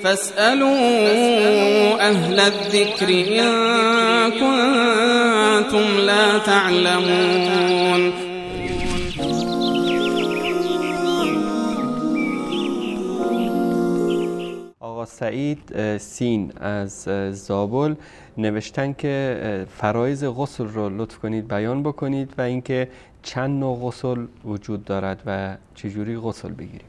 فاسألوا أهل الذكر إن كنتم لا تعلمون. آقا سعید سین از زابل نوشتن که فرایض غسل رو لطف کنید بیان بکنید و اینکه چند نوع غسل وجود دارد و چجوری غسل بگیریم.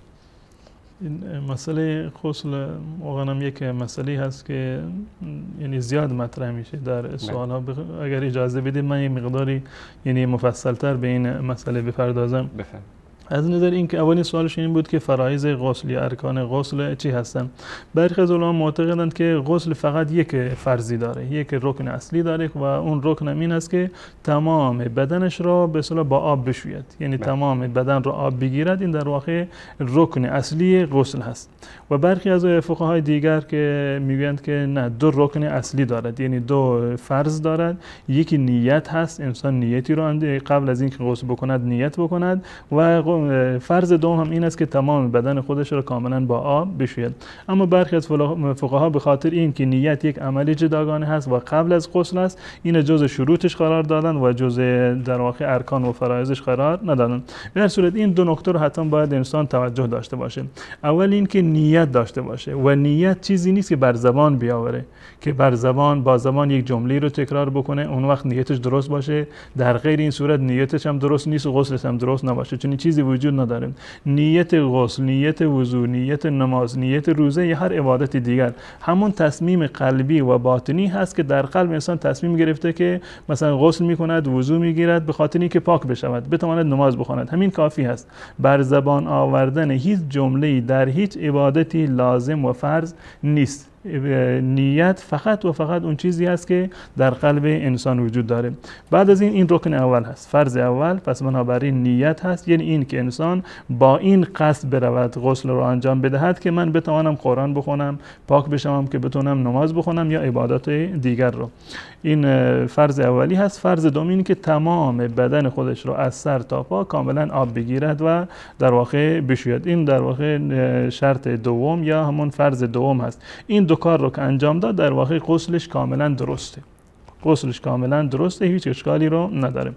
این مسئله غسل واقعا یک مسئله هست که یعنی زیاد مطرح میشه در سوال ها. اگر اجازه بدید من یه مقداری یعنی مفصل‌تر به این مسئله بپردازم. بفرمایید. از نظر اینکه اولین سوالش این بود که فرایض غسل یا ارکان غسل چی هستن. برخی از علما معتقدند که غسل فقط یک فرضی داره، یک رکن اصلی داره و اون رکن این است که تمام بدنش را به اصطلاح با آب بشوید، یعنی تمام بدن را آب بگیرد. این در واقع رکن اصلی غسل هست. و برخی از فقهای دیگر که میگویند که نه، دو رکن اصلی دارد، یعنی دو فرض دارد. یکی نیت هست، انسان نیتی رو قبل از اینکه غسل بکند نیت بکند، و فرض دوم هم این است که تمام بدن خودش را کاملا با آب بشوید. اما برخی از فقها به خاطر این که نیت یک عمل جداگانه هست و قبل از غسل است، این جزء شروطش قرار دادن و جزء در واقع ارکان و فرایضش قرار ندادن. به هر صورت این دو نکته رو حتما باید انسان توجه داشته باشه. اول این که نیت داشته باشه، و نیت چیزی نیست که بر زبان بیاوره، که بر زبان با زبان یک جمله رو تکرار بکنه اون وقت نیتش درست باشه. در غیر این صورت نیتش هم درست نیست و غسلش هم درست نباشه، چون چیزی وجود نداره. نیت غسل، نیت وضو، نیت نماز، نیت روزه یا هر عبادت دیگر همون تصمیم قلبی و باطنی هست که در قلب انسان تصمیم گرفته که مثلا غسل میکند، وضو میگیرد به خاطر اینکه پاک بشود، بتواند نماز بخواند. همین کافی هست. بر زبان آوردن هیچ جمله‌ای در هیچ عبادتی لازم و فرض نیست. نیت فقط و فقط اون چیزی است که در قلب انسان وجود داره. بعد از این رکن اول هست، فرض اول. پس بنابراین نیت هست، یعنی این که انسان با این قصد برود غسل رو انجام بدهد که من بتوانم قرآن بخونم، پاک بشم، که بتونم نماز بخونم یا عبادات دیگر رو. این فرض اولی هست. فرض دوم این که تمام بدن خودش رو از سر تا پا کاملا آب بگیرد و در واقع بشوید. این در واقع شرط دوم یا همون فرض دوم هست. این دو کار رو که انجام داد در واقع غسلش کاملا درسته. غسلش کاملا درسته، هیچ اشکالی رو نداره.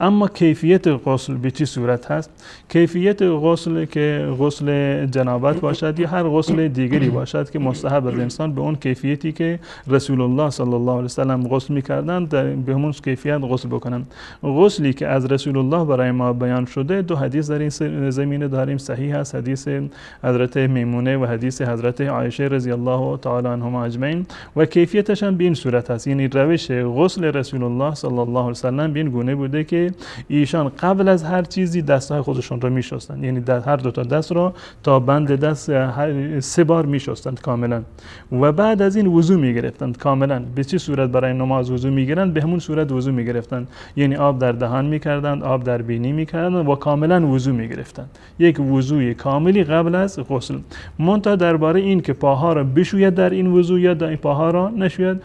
اما کیفیت غسل به چه صورت هست؟ کیفیت غسل که غسل جنابت باشد یا هر غسل دیگری باشد که مستحب از انسان به اون کیفیتی که رسول الله صلی الله علیه وسلم غسل می‌کردند به همون کیفیت غسل بکنن. غسلی که از رسول الله برای ما بیان شده، دو حدیث در این زمینه داریم صحیح است، حدیث حضرت میمونه و حدیث حضرت عایشه رضی الله تعالی عنهما اجمعین، و کیفیتش هم به این صورت است. یعنی روش غسل رسول الله صلی الله علیه وسلم به این گونه بوده که ایشان قبل از هر چیزی دستهای خودشون رو میشستند، یعنی هر دو تا دست رو تا بند دست 3 بار میشستند کاملا، و بعد از این وضو میگرفتند کاملا. به چه صورت برای نماز وضو میگیرند؟ به همون صورت وضو میگرفتند، یعنی آب در دهان میکردند، آب در بینی میکردند و کاملا وضو میگرفتند. یک وضوی کاملی قبل از غسل. منتها درباره این که پاها را بشوید در این وضو یا در این پاها را نشوید،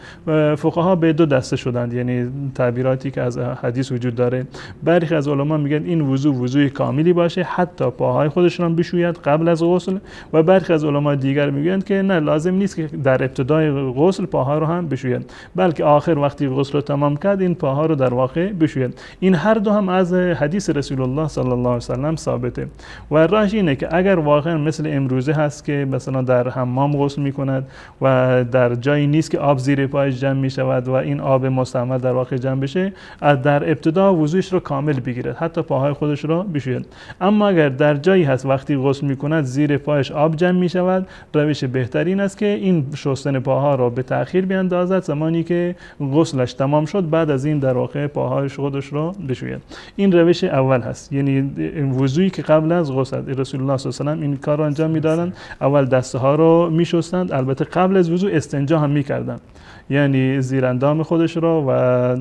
فقها به دو دسته شدند، یعنی تعبیراتی که از حدیث وجود داره. برخی از علما میگن این وضوی کاملی باشه، حتی پاهای خودش را بشوید قبل از غسل، و برخی از علما دیگر میگن که نه، لازم نیست که در ابتدای غسل پاها رو هم بشوید، بلکه آخر وقتی غسل رو تمام کرد این پاها رو در واقع بشوید. این هر دو هم از حدیث رسول الله صلی الله علیه وسلم ثابته. و راهش اینه که اگر واقعا مثل امروزه هست که مثلا در حمام غسل میکند و در جایی نیست که آب زیر پایش جمع میشود و این آب مستعمل در واقع جمع بشه، در ابتدا وضوش رو کامل بگیرد، حتی پاهای خودش رو بشوید. اما اگر در جایی هست وقتی غسل میکند زیر پایش آب جمع میشود، روش بهترین است که این شستن پاها رو به تأخیر بیاندازد، زمانی که غسلش تمام شد بعد از این در واقع پاهای خودش رو بشوید. این روش اول هست، یعنی وضویی که قبل از غسل رسول الله صلی الله علیه و آله این کار رو انجام میدادند. اول دسته ها رو میشستند، البته قبل از وضو استنجا هم میکردند، یعنی زیر اندام خودش را و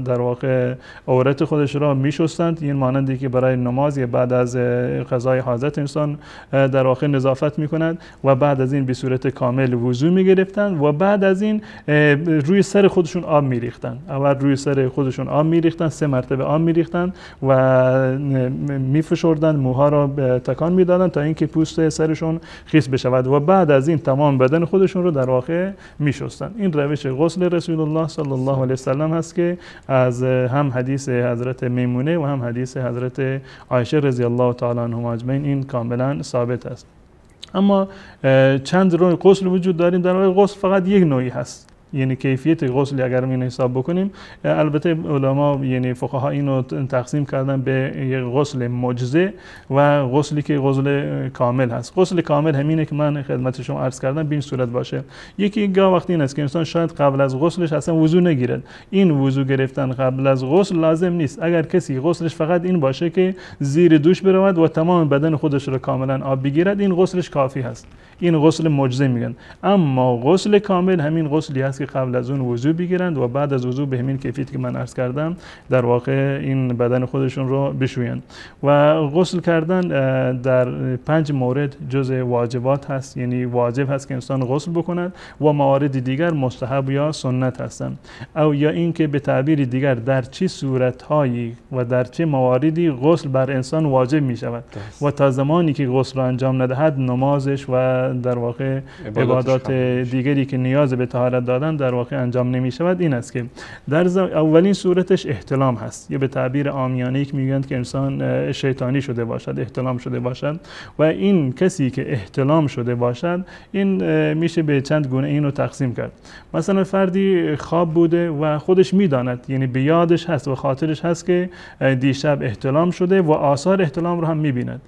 در واقع عورت خودش را میشستند. این مانندی که برای نماز یا بعد از قضای حاجت انسان در واقع نظافت میکند و بعد از این به صورت کامل وضو میگرفتند و بعد از این روی سر خودشون آب میریختند. اول روی سر خودشون آب میریختند، 3 مرتبه آب میریختند و میفشردند، موها را تکان میدادند تا اینکه پوست سرشون خیس بشود و بعد از این تمام بدن خودشون رو در واقع میشستند. این روش غسل رسول الله صلی الله علیه وسلم هست که از هم حدیث حضرت میمونه و هم حدیث حضرت عایشه رضی الله تعالی عنهما اجمعین این کاملا ثابت است. اما چند نوع غسل وجود داریم. در واقع غسل فقط یک نوعی هست، یعنی کیفیت غسل اگر این حساب بکنیم، البته علما یعنی فقها اینو تقسیم کردن به یک غسل مجزه و غسلی که غسل کامل هست. غسل کامل همینه که من خدمت شما عرض کردم به این صورت باشه. یکی گاه وقتی این است که انسان شاید قبل از غسلش اصلا وضو نگیرد. این وضو گرفتن قبل از غسل لازم نیست. اگر کسی غسلش فقط این باشه که زیر دوش برود و تمام بدن خودش رو کاملا آب بگیرد، این غسلش کافی هست. این غسل مجزه میگن. اما غسل کامل همین غسلی هست که قبل از اون وضو بگیرند و بعد از وضو به همین کیفیت که من عرض کردم در واقع این بدن خودشون رو بشویند. و غسل کردن در 5 مورد جزء واجبات هست، یعنی واجب هست که انسان غسل بکند و موارد دیگر مستحب یا سنت هستند. او یا این که به تعبیر دیگر در چه صورت‌هایی و در چه مواردی غسل بر انسان واجب می شود و تا زمانی که غسل را انجام ندهد نمازش و در واقع عبادات دیگری که نیاز به طهارت دادن در واقع انجام نمی شود. این است که در اولین صورتش احتلام هست، یا به تعبیر عامیانه‌ای که میگویند که انسان شیطانی شده باشد، احتلام شده باشد. و این کسی که احتلام شده باشد این میشه به چند گونه اینو تقسیم کرد. مثلا فردی خواب بوده و خودش میداند، یعنی به یادش هست و خاطرش هست که دیشب احتلام شده و آثار احتلام رو هم میبیند.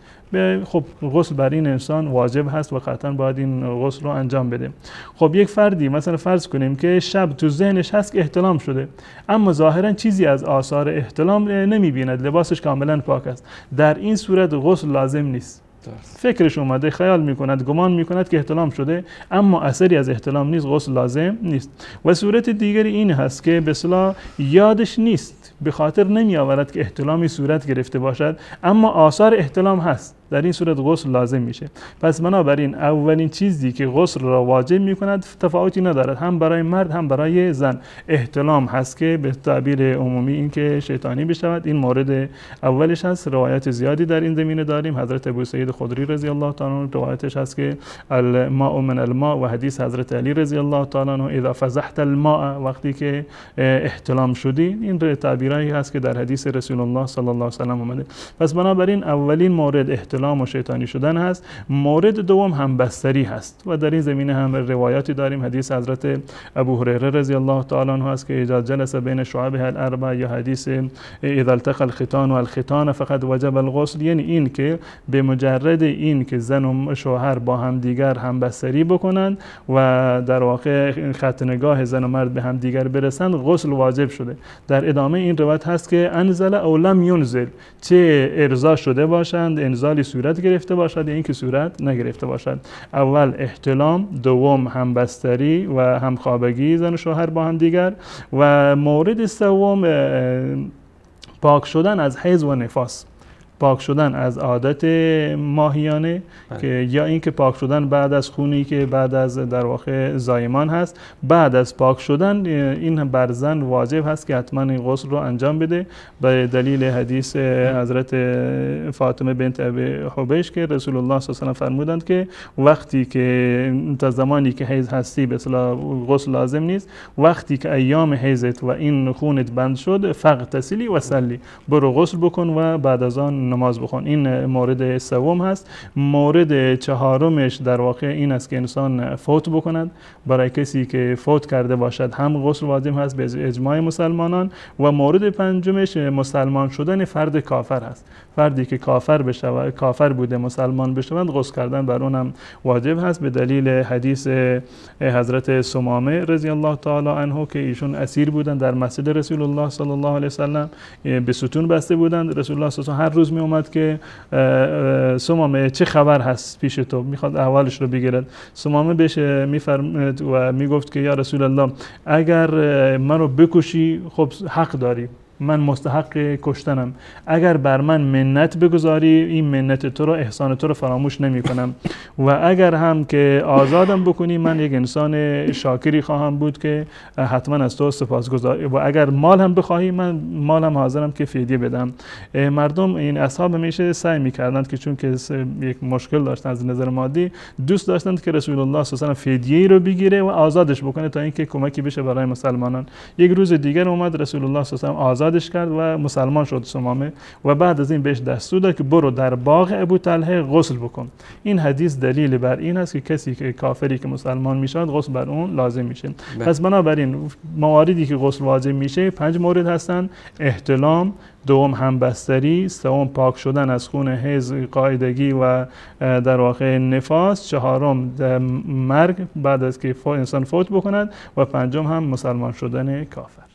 خب غسل بر این انسان واجب هست و قطعا باید این غسل رو انجام بده. خب یک فردی مثلا فرض کنیم که شب تو ذهنش هست که احتلام شده، اما ظاهرا چیزی از آثار احتلام نمیبیند، لباسش کاملا پاک است. در این صورت غسل لازم نیست. فکرش اومده، خیال میکند، گمان میکند که احتلام شده، اما اثری از احتلام نیست، غسل لازم نیست. و صورت دیگری این هست که به اصطلاح یادش نیست، به خاطر نمی آورد که احتلامی صورت گرفته باشد، اما آثار احتلام هست. در این صورت غسل لازم میشه. پس بنابراین اولین چیزی که غسل را واجب میکند تفاوتی ندارد، هم برای مرد هم برای زن. احتلام هست که به تعبیر عمومی این که شیطانی بشود. این مورد اولش هست. روایت زیادی در این زمینه داریم. حضرت ابو سعید خدری رضی الله تعالی عنه روایتش هست که الماء من الماء، و حدیث حضرت علی رضی الله تعالی عنه اذا فزحت الماء، وقتی که احتلام شدی. این تعبیرایی هست که در حدیث رسول الله صلی الله علیه و سلم اومده. پس بنابراین اولین مورد احتلام و شیطانی شدن هست. مورد دوم همبستری هست و در این زمینه هم روایاتی داریم. حدیث حضرت ابو هریره رضی الله تعالی عنه هست که اذا جلس بین شعبها الاربع، یا حدیث اذا التقى الختان والختان فقد وجب الغسل، یعنی این که به مجرد این که زن و شوهر با هم دیگر همبستری بکنند و در واقع ختنگاه زن و مرد به هم دیگر برسند غسل واجب شده. در ادامه این روایت هست که انزل او لم ينزل، چه ارضا شده باشند، انزالی صورت گرفته باشد یا اینکه صورت نگرفته باشد. اول احتلام، دوم همبستری و همخوابگی زن و شوهر با هم دیگر، و مورد سوم پاک شدن از حیض و نفاس، پاک شدن از عادت ماهیانه که یا اینکه پاک شدن بعد از خونی که بعد از در واقع زایمان هست. بعد از پاک شدن این بر زن واجب هست که حتما این غسل رو انجام بده به دلیل حدیث حضرت فاطمه بنت ابی حبیش که رسول الله صلی الله علیه و آله فرمودند که وقتی که تا زمانی که حیض هستی به اصطلاح غسل لازم نیست، وقتی که ایام حیضت و این خونت بند شد فغتسلی و صلی، برو غسل بکن و بعد از آن نماز بخون. این مورد سوم هست. مورد چهارمش در واقع این است که انسان فوت بکند. برای کسی که فوت کرده باشد هم غسل واجب هست به اجماع مسلمانان. و مورد پنجمش مسلمان شدن فرد کافر هست. فردی که کافر بشه، کافر بوده مسلمان بشه، غسل کردن بر اونم واجب هست به دلیل حدیث حضرت سمامه رضی الله تعالی عنه که ایشون اسیر بودن در مسجد رسول الله صلی الله علیه و سلم، به ستون بسته بودند. رسول الله صلی الله علیه و سلم هر روز می اومد که سمامه چه خبر هست پیش تو، میخواد احوالش رو بگیرد. سمامه بهش میفرمود و میگفت که یا رسول الله اگر منو بکشی خب حق داری، من مستحق کشتنم، اگر بر من منت بگذاری این منت تو رو، احسان تو رو فراموش نمی کنم و اگر هم که آزادم بکنی من یک انسان شاکری خواهم بود که حتما از تو سپاسگزار، و اگر مال هم بخواهی من مالم حاضرم که فدیه بدم. مردم این اصحاب همیشه سعی می‌کردند که چون که یک مشکل داشتن از نظر مادی، دوست داشتند که رسول الله صلی الله علیه و فدیه رو بگیره و آزادش بکنه تا اینکه کمکی بشه برای مسلمانان. یک روز دیگر اومد رسول الله صلی الله علیه و آزادش کرد و مسلمان شد سمامه و بعد از این بهش دستور داد که برو در باغ ابو طلحه غسل بکن. این حدیث دلیل بر این است که کسی که کافری که مسلمان میشد غسل بر اون لازم میشه. پس بنابراین مواردی که غسل واجب میشه 5 مورد هستن: احتلام، دوم همبستری، سوم پاک شدن از خون حیض، قاعدگی و در واقع نفاس، چهارم مرگ بعد از که انسان فوت بکند و پنجم هم مسلمان شدن کافر.